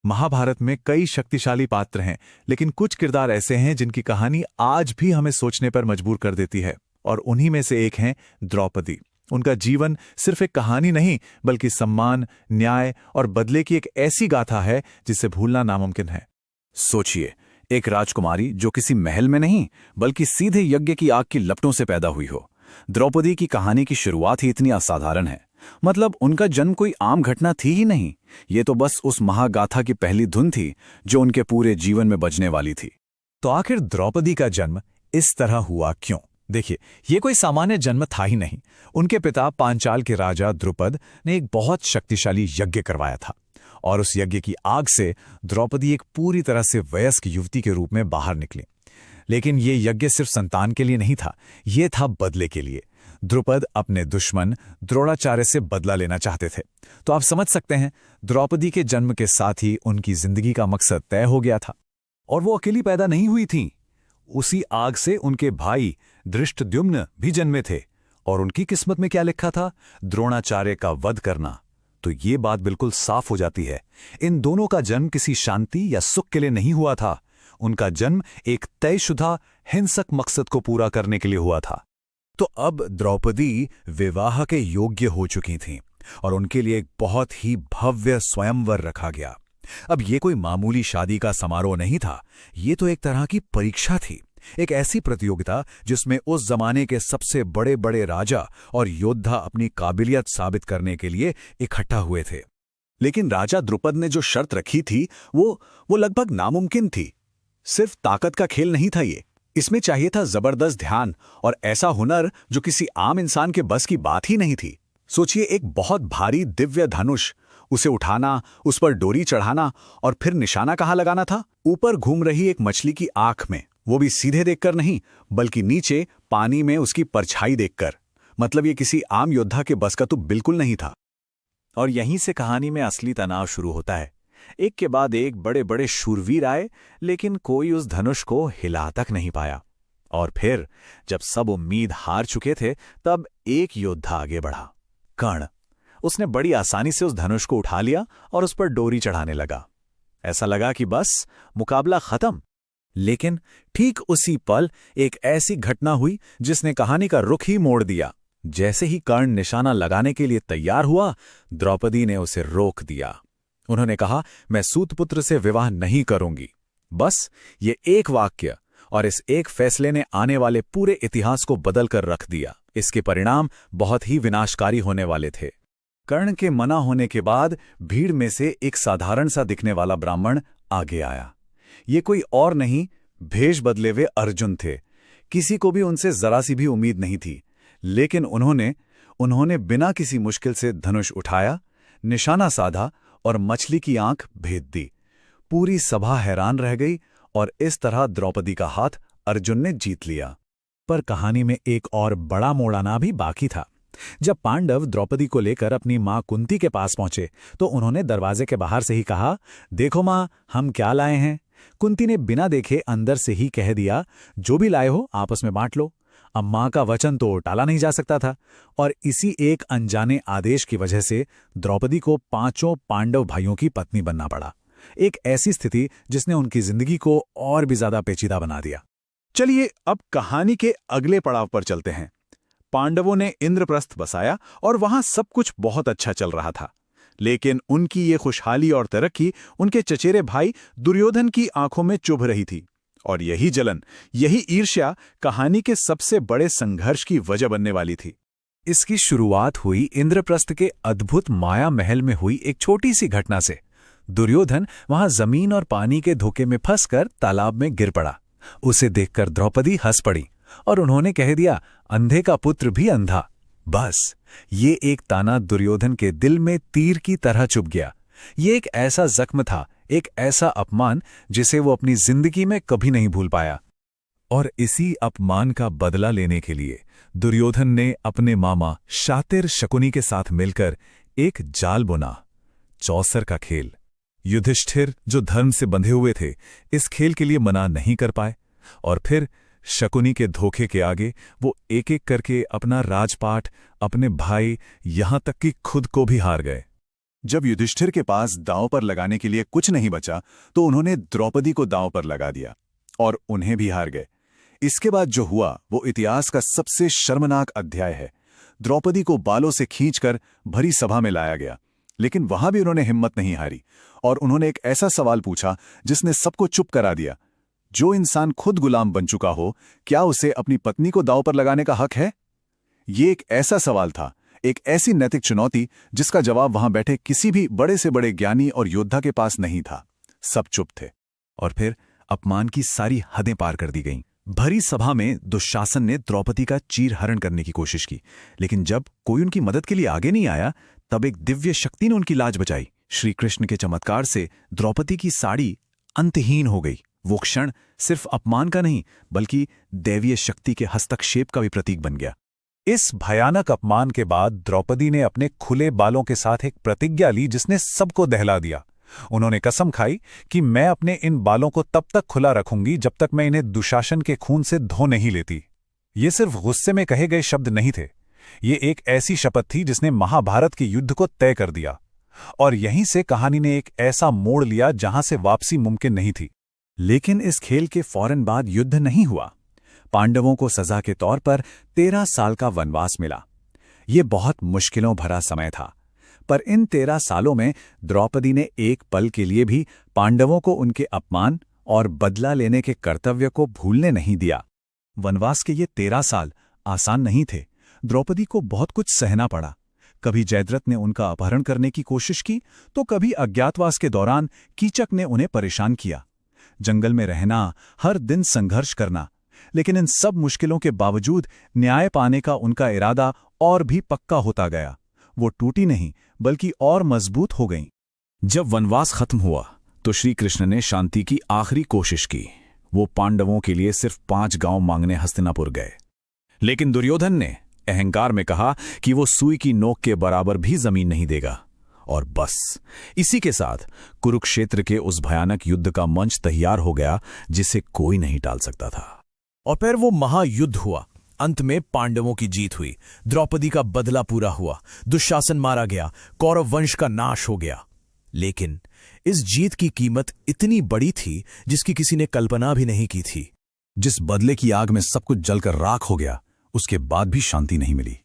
महाभारत में कई शक्तिशाली पात्र हैं, लेकिन कुछ किरदार ऐसे हैं जिनकी कहानी आज भी हमें सोचने पर मजबूर कर देती है। और उन्हीं में से एक हैं द्रौपदी। उनका जीवन सिर्फ एक कहानी नहीं, बल्कि सम्मान, न्याय और बदले की एक ऐसी गाथा है जिसे भूलना नामुमकिन है। सोचिए, एक राजकुमारी जो किसी महल में नहीं बल्कि सीधे यज्ञ की आग की लपटों से पैदा हुई हो। द्रौपदी की कहानी की शुरुआत ही इतनी असाधारण है। मतलब उनका जन्म कोई आम घटना थी ही नहीं, ये तो बस उस महागाथा की पहली धुन थी जो उनके पूरे जीवन में बजने वाली थी। तो आखिर द्रौपदी का जन्म इस तरह हुआ क्यों? देखिए, ये कोई सामान्य जन्म था ही नहीं। उनके पिता पांचाल के राजा द्रुपद ने एक बहुत शक्तिशाली यज्ञ करवाया था, और उस यज्ञ की आग से द्रौपदी एक पूरी तरह से वयस्क युवती के रूप में बाहर निकली। लेकिन ये यज्ञ सिर्फ संतान के लिए नहीं था, ये था बदले के लिए। द्रुपद अपने दुश्मन द्रोणाचार्य से बदला लेना चाहते थे। तो आप समझ सकते हैं, द्रौपदी के जन्म के साथ ही उनकी जिंदगी का मकसद तय हो गया था। और वो अकेली पैदा नहीं हुई थीं। उसी आग से उनके भाई धृष्टद्युम्न भी जन्मे थे, और उनकी किस्मत में क्या लिखा था? द्रोणाचार्य का वध करना। तो ये बात बिल्कुल साफ हो जाती है, इन दोनों का जन्म किसी शांति या सुख के लिए नहीं हुआ था। उनका जन्म एक तयशुदा हिंसक मकसद को पूरा करने के लिए हुआ था। तो अब द्रौपदी विवाह के योग्य हो चुकी थीं, और उनके लिए एक बहुत ही भव्य स्वयंवर रखा गया। अब ये कोई मामूली शादी का समारोह नहीं था, ये तो एक तरह की परीक्षा थी। एक ऐसी प्रतियोगिता जिसमें उस जमाने के सबसे बड़े बड़े राजा और योद्धा अपनी काबिलियत साबित करने के लिए इकट्ठा हुए थे। लेकिन राजा द्रुपद ने जो शर्त रखी थी वो लगभग नामुमकिन थी। सिर्फ ताकत का खेल नहीं था ये, इसमें चाहिए था जबरदस्त ध्यान और ऐसा हुनर जो किसी आम इंसान के बस की बात ही नहीं थी। सोचिए, एक बहुत भारी दिव्य धनुष, उसे उठाना, उस पर डोरी चढ़ाना, और फिर निशाना कहाँ लगाना था? ऊपर घूम रही एक मछली की आंख में, वो भी सीधे देखकर नहीं, बल्कि नीचे पानी में उसकी परछाई देखकर। मतलब ये किसी आम योद्धा के बस का तो बिल्कुल नहीं था। और यहीं से कहानी में असली तनाव शुरू होता है। एक के बाद एक बड़े बड़े शूरवीर आए, लेकिन कोई उस धनुष को हिला तक नहीं पाया। और फिर जब सब उम्मीद हार चुके थे, तब एक योद्धा आगे बढ़ा, कर्ण। उसने बड़ी आसानी से उस धनुष को उठा लिया और उस पर डोरी चढ़ाने लगा। ऐसा लगा कि बस मुकाबला खत्म। लेकिन ठीक उसी पल एक ऐसी घटना हुई जिसने कहानी का रुख ही मोड़ दिया। जैसे ही कर्ण निशाना लगाने के लिए तैयार हुआ, द्रौपदी ने उसे रोक दिया। उन्होंने कहा, मैं सूतपुत्र से विवाह नहीं करूंगी। बस ये एक वाक्य और इस एक फैसले ने आने वाले पूरे इतिहास को बदल कर रख दिया। इसके परिणाम बहुत ही विनाशकारी होने वाले थे। कर्ण के मना होने के बाद भीड़ में से एक साधारण सा दिखने वाला ब्राह्मण आगे आया। ये कोई और नहीं, भेष बदले हुए अर्जुन थे। किसी को भी उनसे जरा सी भी उम्मीद नहीं थी, लेकिन उन्होंने बिना किसी मुश्किल से धनुष उठाया, निशाना साधा और मछली की आंख भेद दी। पूरी सभा हैरान रह गई, और इस तरह द्रौपदी का हाथ अर्जुन ने जीत लिया। पर कहानी में एक और बड़ा मोड़ आना भी बाकी था। जब पांडव द्रौपदी को लेकर अपनी मां कुंती के पास पहुंचे, तो उन्होंने दरवाजे के बाहर से ही कहा, देखो मां, हम क्या लाए हैं। कुंती ने बिना देखे अंदर से ही कह दिया, जो भी लाए हो आपस में बांट लो। अब मां का वचन तो टाला नहीं जा सकता था, और इसी एक अनजाने आदेश की वजह से द्रौपदी को 5 पांडव भाइयों की पत्नी बनना पड़ा। एक ऐसी स्थिति जिसने उनकी जिंदगी को और भी ज्यादा पेचीदा बना दिया। चलिए अब कहानी के अगले पड़ाव पर चलते हैं। पांडवों ने इंद्रप्रस्थ बसाया और वहां सब कुछ बहुत अच्छा चल रहा था। लेकिन उनकी ये खुशहाली और तरक्की उनके चचेरे भाई दुर्योधन की आंखों में चुभ रही थी। और यही जलन, यही ईर्ष्या कहानी के सबसे बड़े संघर्ष की वजह बनने वाली थी। इसकी शुरुआत हुई इंद्रप्रस्थ के अद्भुत माया महल में हुई एक छोटी सी घटना से। दुर्योधन वहां जमीन और पानी के धोखे में फंसकर तालाब में गिर पड़ा। उसे देखकर द्रौपदी हंस पड़ी और उन्होंने कह दिया, अंधे का पुत्र भी अंधा। बस ये एक ताना दुर्योधन के दिल में तीर की तरह चुभ गया। ये एक ऐसा जख्म था, एक ऐसा अपमान जिसे वो अपनी जिंदगी में कभी नहीं भूल पाया। और इसी अपमान का बदला लेने के लिए दुर्योधन ने अपने मामा शातिर शकुनी के साथ मिलकर एक जाल बुना, चौसर का खेल। युधिष्ठिर, जो धर्म से बंधे हुए थे, इस खेल के लिए मना नहीं कर पाए, और फिर शकुनी के धोखे के आगे वो एक एक करके अपना राजपाट, अपने भाई, यहां तक कि खुद को भी हार गए। जब युधिष्ठिर के पास दांव पर लगाने के लिए कुछ नहीं बचा तो उन्होंने द्रौपदी को दांव पर लगा दिया और उन्हें भी हार गए। इसके बाद जो हुआ वो इतिहास का सबसे शर्मनाक अध्याय है। द्रौपदी को बालों से खींचकर भरी सभा में लाया गया, लेकिन वहां भी उन्होंने हिम्मत नहीं हारी और उन्होंने एक ऐसा सवाल पूछा जिसने सबको चुप करा दिया। जो इंसान खुद गुलाम बन चुका हो, क्या उसे अपनी पत्नी को दांव पर लगाने का हक है? ये एक ऐसा सवाल था, एक ऐसी नैतिक चुनौती जिसका जवाब वहां बैठे किसी भी बड़े से बड़े ज्ञानी और योद्धा के पास नहीं था। सब चुप थे। और फिर अपमान की सारी हदें पार कर दी गईं। भरी सभा में दुशासन ने द्रौपदी का चीरहरण करने की कोशिश की, लेकिन जब कोई उनकी मदद के लिए आगे नहीं आया, तब एक दिव्य शक्ति ने उनकी लाज बचाई। श्री कृष्ण के चमत्कार से द्रौपदी की साड़ी अंतहीन हो गई। वो क्षण सिर्फ अपमान का नहीं, बल्कि दैवीय शक्ति के हस्तक्षेप का भी प्रतीक बन गया। इस भयानक अपमान के बाद द्रौपदी ने अपने खुले बालों के साथ एक प्रतिज्ञा ली जिसने सबको दहला दिया। उन्होंने कसम खाई कि मैं अपने इन बालों को तब तक खुला रखूंगी जब तक मैं इन्हें दुशासन के खून से धो नहीं लेती। ये सिर्फ गुस्से में कहे गए शब्द नहीं थे, ये एक ऐसी शपथ थी जिसने महाभारत के युद्ध को तय कर दिया। और यहीं से कहानी ने एक ऐसा मोड़ लिया जहां से वापसी मुमकिन नहीं थी। लेकिन इस खेल के फौरन बाद युद्ध नहीं हुआ। पांडवों को सजा के तौर पर 13 साल का वनवास मिला। ये बहुत मुश्किलों भरा समय था, पर इन 13 सालों में द्रौपदी ने एक पल के लिए भी पांडवों को उनके अपमान और बदला लेने के कर्तव्य को भूलने नहीं दिया। वनवास के ये 13 साल आसान नहीं थे। द्रौपदी को बहुत कुछ सहना पड़ा। कभी जयद्रथ ने उनका अपहरण करने की कोशिश की, तो कभी अज्ञातवास के दौरान कीचक ने उन्हें परेशान किया। जंगल में रहना, हर दिन संघर्ष करना, लेकिन इन सब मुश्किलों के बावजूद न्याय पाने का उनका इरादा और भी पक्का होता गया। वो टूटी नहीं, बल्कि और मजबूत हो गईं। जब वनवास खत्म हुआ तो श्री कृष्ण ने शांति की आखिरी कोशिश की। वो पांडवों के लिए सिर्फ 5 गांव मांगने हस्तिनापुर गए, लेकिन दुर्योधन ने अहंकार में कहा कि वो सुई की नोक के बराबर भी जमीन नहीं देगा। और बस इसी के साथ कुरुक्षेत्र के उस भयानक युद्ध का मंच तैयार हो गया जिसे कोई नहीं टाल सकता था। और फिर वो महायुद्ध हुआ। अंत में पांडवों की जीत हुई, द्रौपदी का बदला पूरा हुआ, दुशासन मारा गया, कौरव वंश का नाश हो गया। लेकिन इस जीत की कीमत इतनी बड़ी थी जिसकी किसी ने कल्पना भी नहीं की थी। जिस बदले की आग में सब कुछ जलकर राख हो गया, उसके बाद भी शांति नहीं मिली।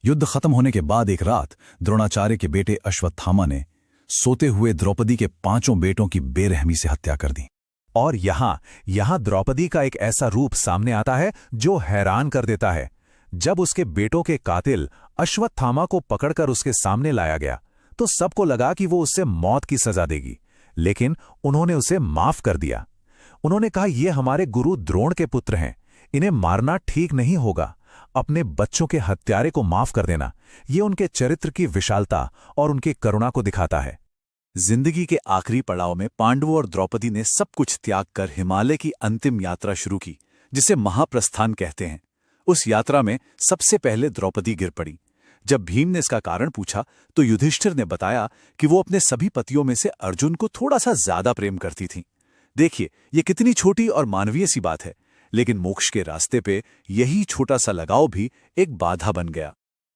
युद्ध खत्म होने के बाद एक रात द्रोणाचार्य के बेटे अश्वत्थामा ने सोते हुए द्रौपदी के 5 बेटों की बेरहमी से हत्या कर दी। और यहां द्रौपदी का एक ऐसा रूप सामने आता है जो हैरान कर देता है। जब उसके बेटों के कातिल अश्वत्थामा को पकड़कर उसके सामने लाया गया तो सबको लगा कि वो उससे मौत की सजा देगी, लेकिन उन्होंने उसे माफ कर दिया। उन्होंने कहा, ये हमारे गुरु द्रोण के पुत्र हैं, इन्हें मारना ठीक नहीं होगा। अपने बच्चों के हत्यारे को माफ कर देना, ये उनके चरित्र की विशालता और उनकी करुणा को दिखाता है। जिंदगी के आखिरी पड़ाव में पांडवों और द्रौपदी ने सब कुछ त्याग कर हिमालय की अंतिम यात्रा शुरू की, जिसे महाप्रस्थान कहते हैं। उस यात्रा में सबसे पहले द्रौपदी गिर पड़ी। जब भीम ने इसका कारण पूछा तो युधिष्ठिर ने बताया कि वो अपने सभी पतियों में से अर्जुन को थोड़ा सा ज्यादा प्रेम करती थीं। देखिए, ये कितनी छोटी और मानवीय सी बात है, लेकिन मोक्ष के रास्ते पे यही छोटा सा लगाव भी एक बाधा बन गया।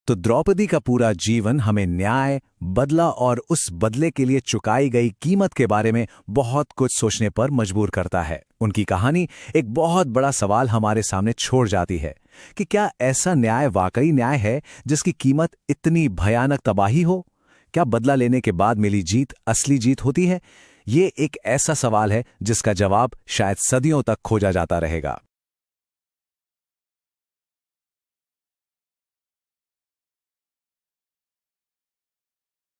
तो द्रौपदी का पूरा जीवन हमें न्याय, बदला और उस बदले के लिए चुकाई गई कीमत के बारे में बहुत कुछ सोचने पर मजबूर करता है। उनकी कहानी एक बहुत बड़ा सवाल हमारे सामने छोड़ जाती है कि क्या ऐसा न्याय वाकई न्याय है जिसकी कीमत इतनी भयानक तबाही हो? क्या बदला लेने के बाद मिली जीत असली जीत होती है? ये एक ऐसा सवाल है जिसका जवाब शायद सदियों तक खोजा जाता रहेगा।